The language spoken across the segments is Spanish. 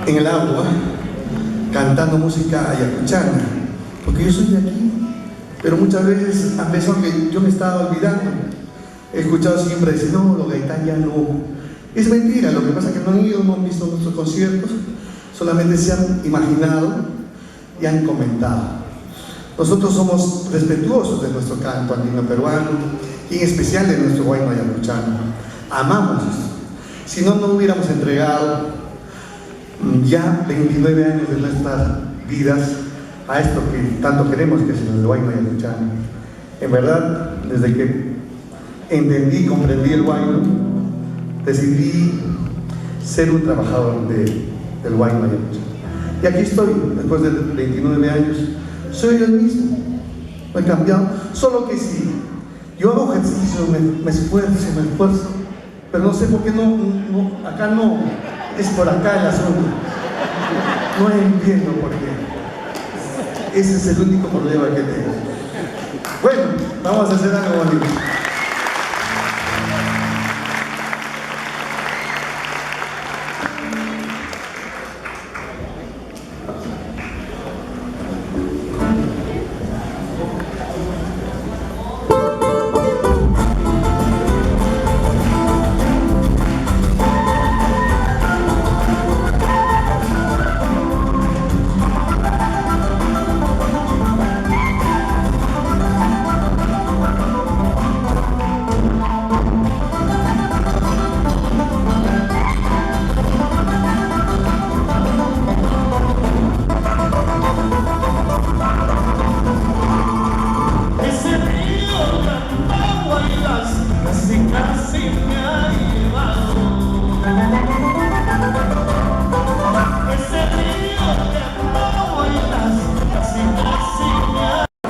en el agua, cantando música ayacuchana, porque yo soy de aquí, pero muchas veces han pensado que yo me estaba olvidando. He escuchado siempre decir, no, los Gaitán ya no. Es mentira, lo que pasa es que no han ido, no han visto nuestros conciertos, solamente se han imaginado y han comentado. Nosotros somos respetuosos de nuestro canto andino peruano y en especial de nuestro huayno ayacuchano. Amamos esto. Si no, no hubiéramos entregado ya 29 años de nuestras vidas a esto que tanto queremos, que es el huayno ayacuchano. En verdad, desde que entendí, comprendí el huayno, decidí ser un trabajador del huayno ayacuchano. Y aquí estoy, después de 29 años, soy el mismo, no he cambiado, solo que sí, yo hago ejercicio, me esfuerzo, pero no sé por qué acá no, es por acá el asunto, no entiendo por qué, ese es el único problema que tengo. Bueno, vamos a hacer algo bonito.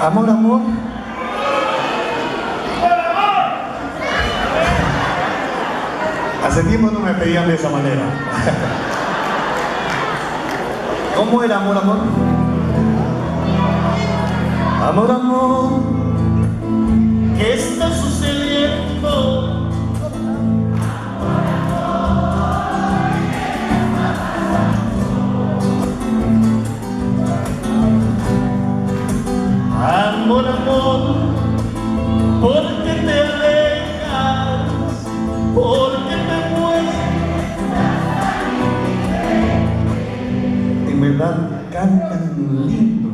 Amor, amor. Hace tiempo no me pedían de esa manera. ¿Cómo era amor, amor? Amor, amor, ¿qué está sucediendo? Amor, amor, ¿por qué te alejas? ¿Por qué te mueres? En verdad cantan lindo.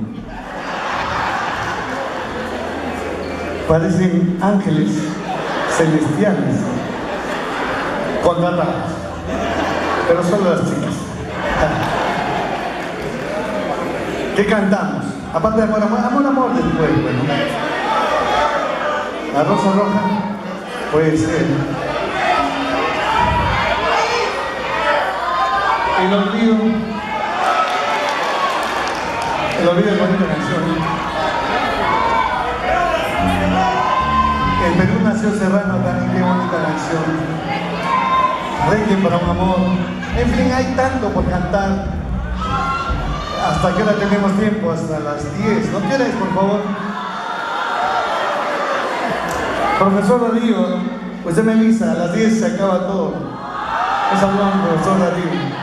Parecen ángeles celestiales contratados, pero solo las chicas. ¿Qué cantamos? Aparte de amor, amor, amor, amor después, bueno. La rosa roja puede ser. El olvido es bonita canción. El Perú nació Serrano también, qué bonita canción. Requiem para un amor. En fin, hay tanto por cantar. ¿Hasta qué hora tenemos tiempo? Hasta las 10. ¿No quieres, por favor? Profesor Rodrigo, usted me avisa, a las 10 se acaba todo. Es hablando, profesor Rodrigo.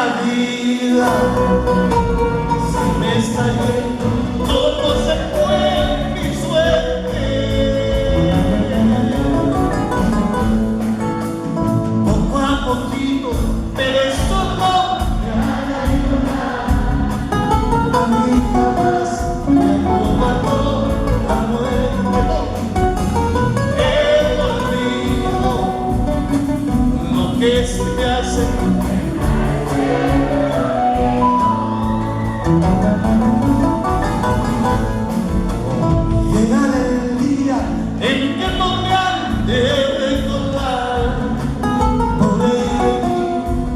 la vida se me está yendo, todo se fue mi suerte. Poco a poquito, pero eso no me haga llorar. A mí jamás me mató la muerte. El olvido, lo que se me hace. Llegará el día en que no me han de recordar. Por ello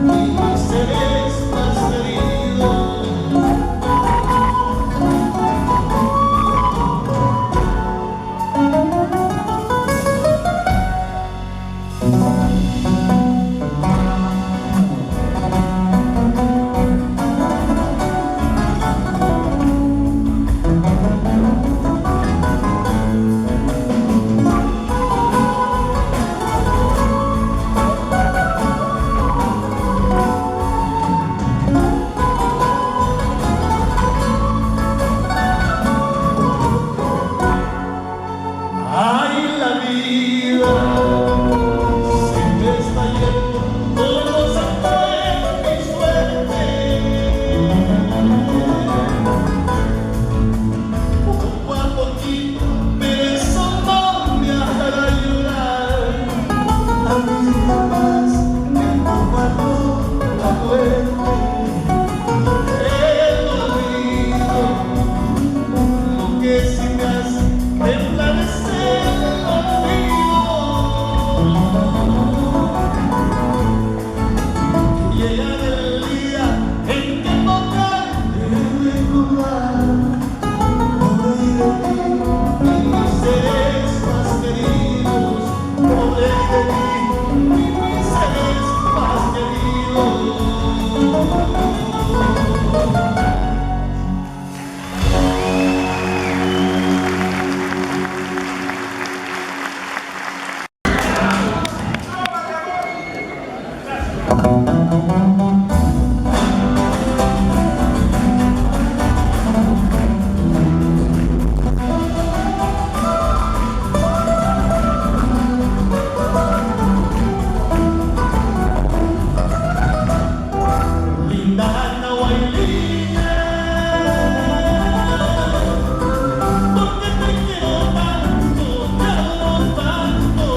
mis seres más queridos. Ay, la vida se me está yendo, todo se fue mi suerte. Poco a poquito, pero eso no me hará llorar. A mí jamás me mató la muerte. El olvido, lo que sí me hace temblar es el olvido. Llegará el día en que no me han de recordar. Pobre de ti y mis seres más queridos. Pobre de ti y mis seres más queridos. Linda Nahuaylina, porque te quiero tanto, te amo tanto.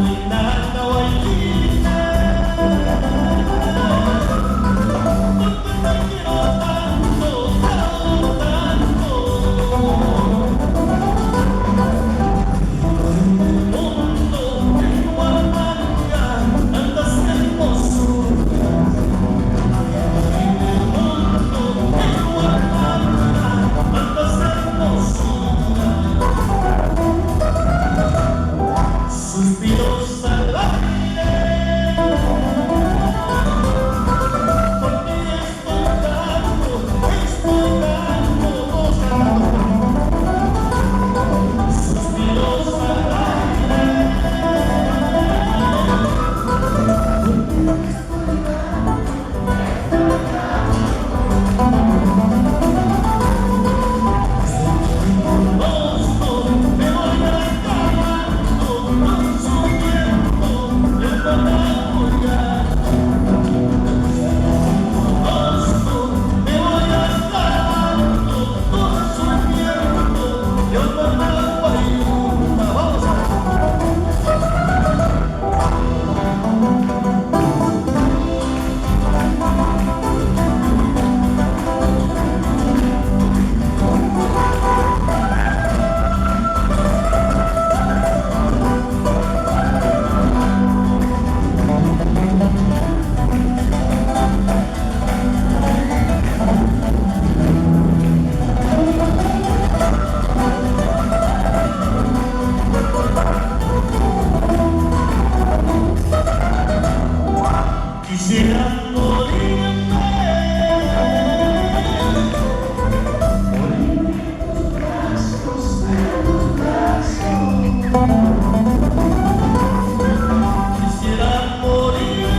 Linda Nahuaylina, porque te quiero tanto, te amo tanto. En el mundo, en Huamanga, tantas hermosuras. En el mundo, en Huamanga, tantas hermosuras. Suspiros al aire, por ti estoy dando, dos cantos. Suspiros al aire, me voy acabando, consumiendo el monopolio. Me voy acabando, consumiendo el monopolio. Vamos a quisiera morirme en tus brazos. Quisiera morir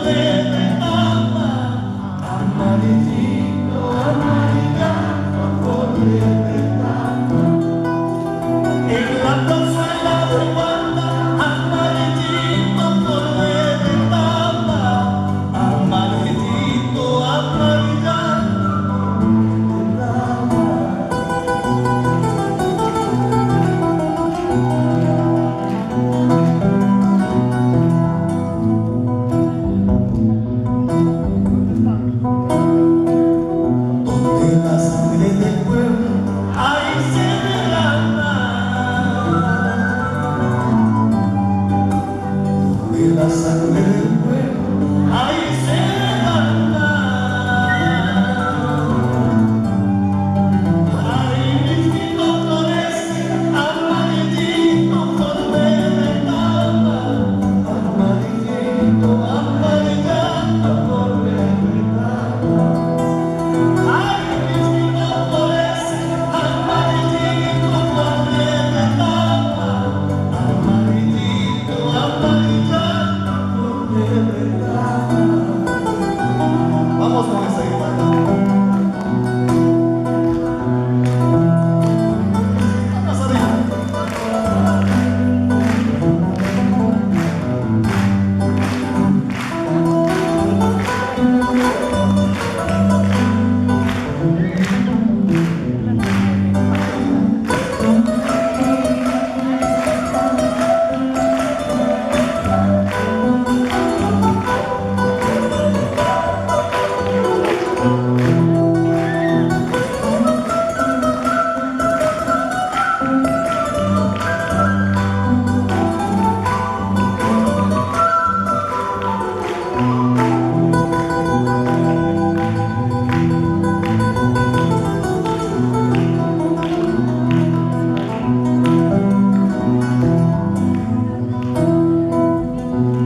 de retama, amarillito, amarillando por de retama. En la plazuela de Guarda, amarillito por de retama, amarillito, amarillando por de retama. Donde la sangre del pueblo ahí se derrama, donde la sangre del pueblo ahí se derrama. Ahí mismito florece, amarillito por de retama, amarillito, amarillando por de retama. Ay, mismito florece, amarillito por de retama, amarillito, amarillando por de retama. Vamos con esa guitarra. Vamos arriba.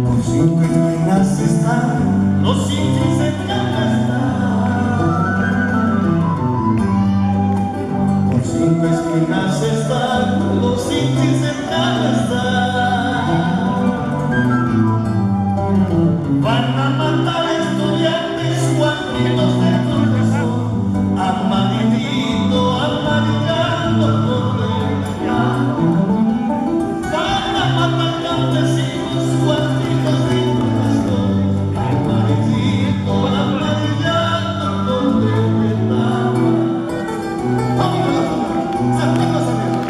Por cinco esquinas están los indios en Canastán. Por cinco esquinas están los indios en Canastán. Van a matar estudiantes guapitos de corazón, amarillito, amarillando por el llano. Van a matar campesinos guapitos de corazón, amarillito, amarillando por el llano. Vamos a la zona, saltando hacia arriba.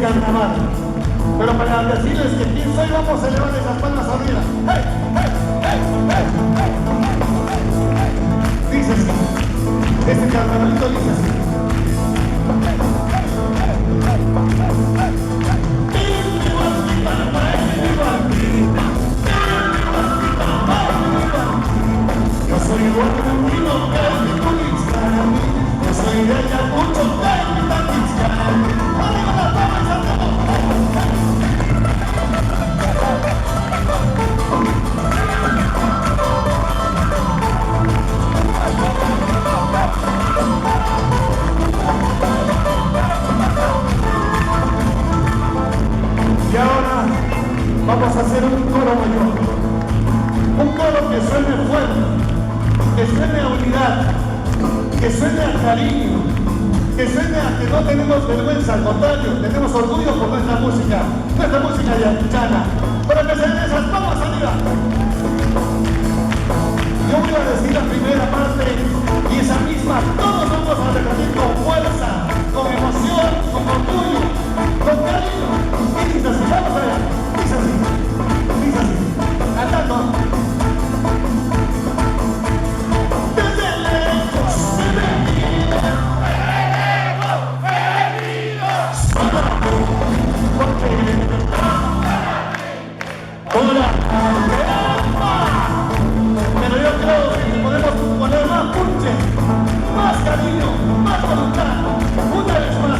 Carnaval. Pero para decirles que quién soy, vamos a elevarles las palmas arriba. ¡Hey, hey, hey, hey, hey, hey! Dice así. Este carnavalito dice así. Yo soy igual que un vino que mi Culitzcán. Yo soy de Ayacucho, de mi Taquitzcán. ¡Arriba las palmas, Santiago! Y ahora vamos a hacer un coro mayor. Un coro que suene fuerte, que suene a unidad, que suene a cariño, que suene a que no tenemos vergüenza, al contrario, tenemos orgullo por nuestra música ayacuchana. Para que se den esas palmas arriba. Yo voy a decir la primera parte y esa misma todos vamos a repetir con fuerza, con emoción, con orgullo, con cariño. Y dice así, vamos a ver, dice así, cantando. Desde lejos se venía, pero yo creo que podemos poner más punche, más cariño, más voluntad. Una vez más.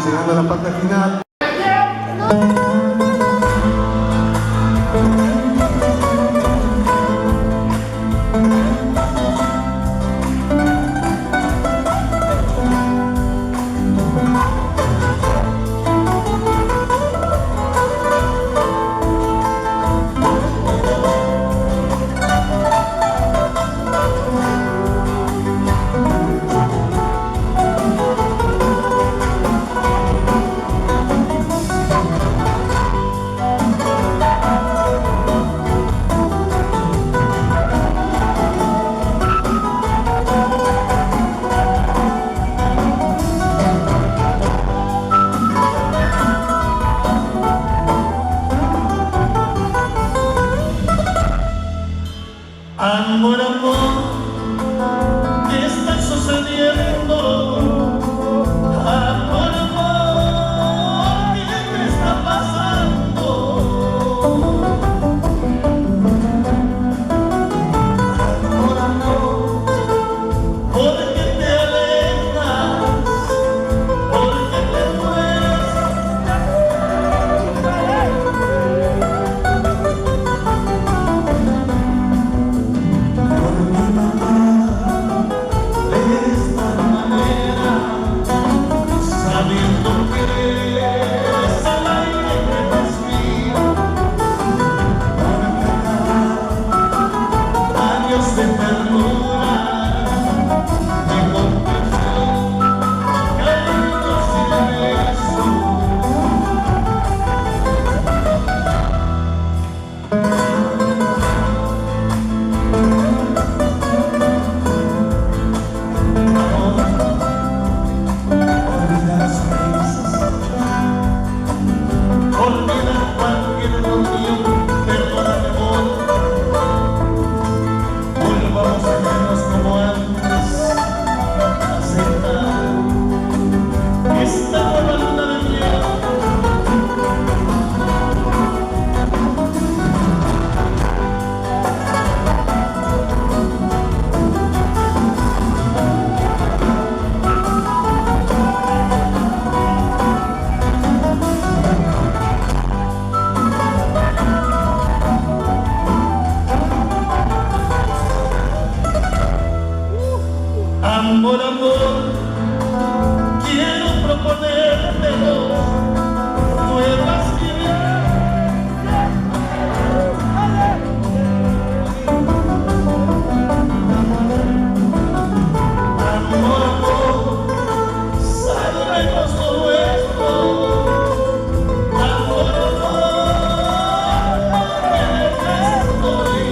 estamos llegando a la parte final. Amor, amor, ¿qué está sucediendo? Amor, amor, ¿qué te está pasando? Amor, amor, ¿por qué te alejas? ¿Por qué te mueres? Sabiendo que es el aire que respiro, años de ternura, de comprensión, cariños y besos. Olvida cualquier reunión, perdóname, amor. Volvamos a vernos como antes. Acepta esta nueva luna de miel. Amor, amor, quiero proponerte nuevas ideas. Amor, amor, salvemos lo nuestro. Amor, amor, porque estoy.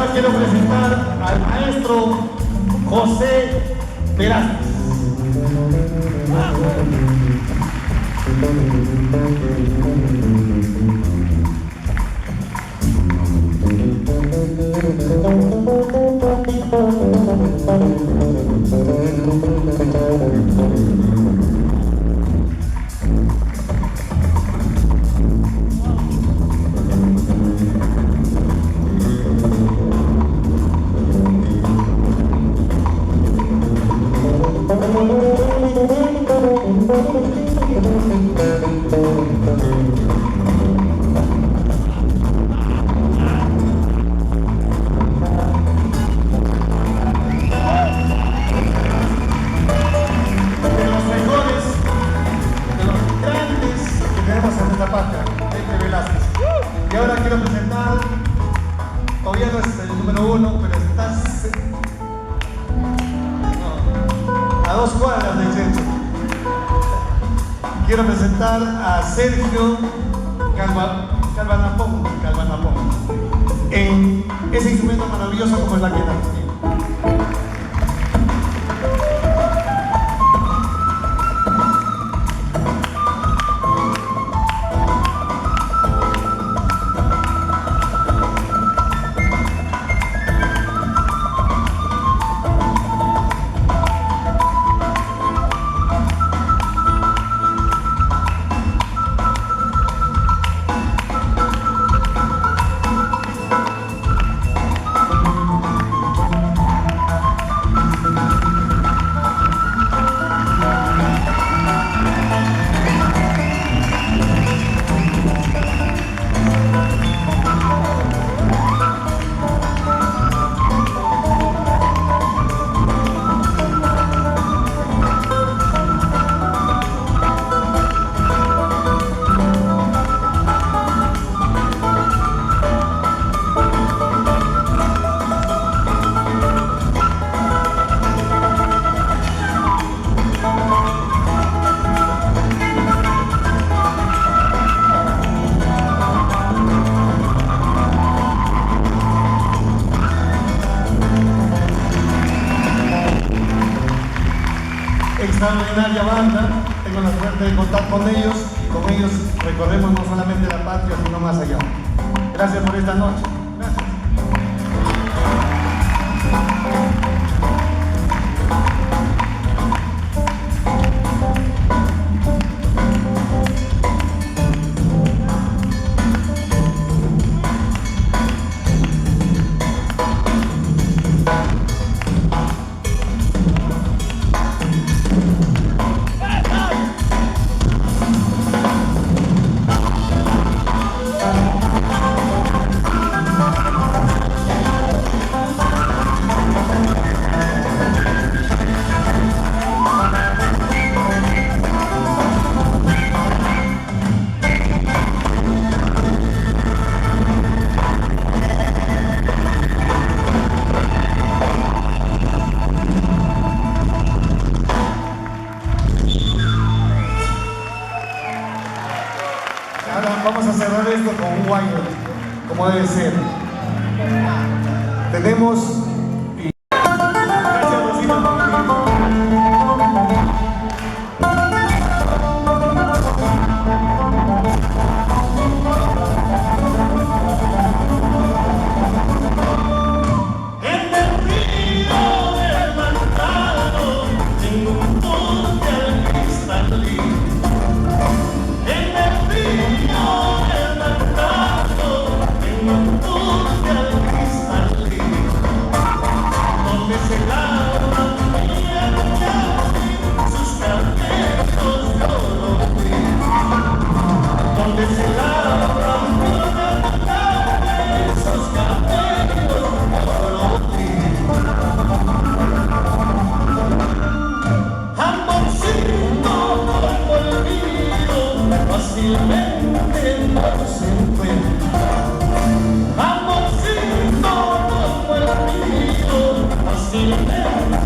ahora quiero presentar al maestro José Velázquez. Y ahora quiero presentar, todavía no es el número 1, pero estás a 2 cuadras del centro. Quiero presentar a Sergio Calvanapón, en ese instrumento maravilloso como es la guitarra. Extraordinaria banda, tengo la suerte de contar con ellos y con ellos recorremos no solamente la patria, sino más allá. Gracias por esta noche. Gracias. Vamos a cerrar esto con un guayo, como debe ser. Tenemos... Gracias, Rosita, por En el río del Mantaro tengo un monte al cristalino. En el río del Mantaro tengo un monte al cristalino, donde se lavan sus cabellos de oro gris, donde se lavan sus cabellos de oro gris. Amorcito como el mío, fácilmente no se encuentra. Amorcito como el mío, fácilmente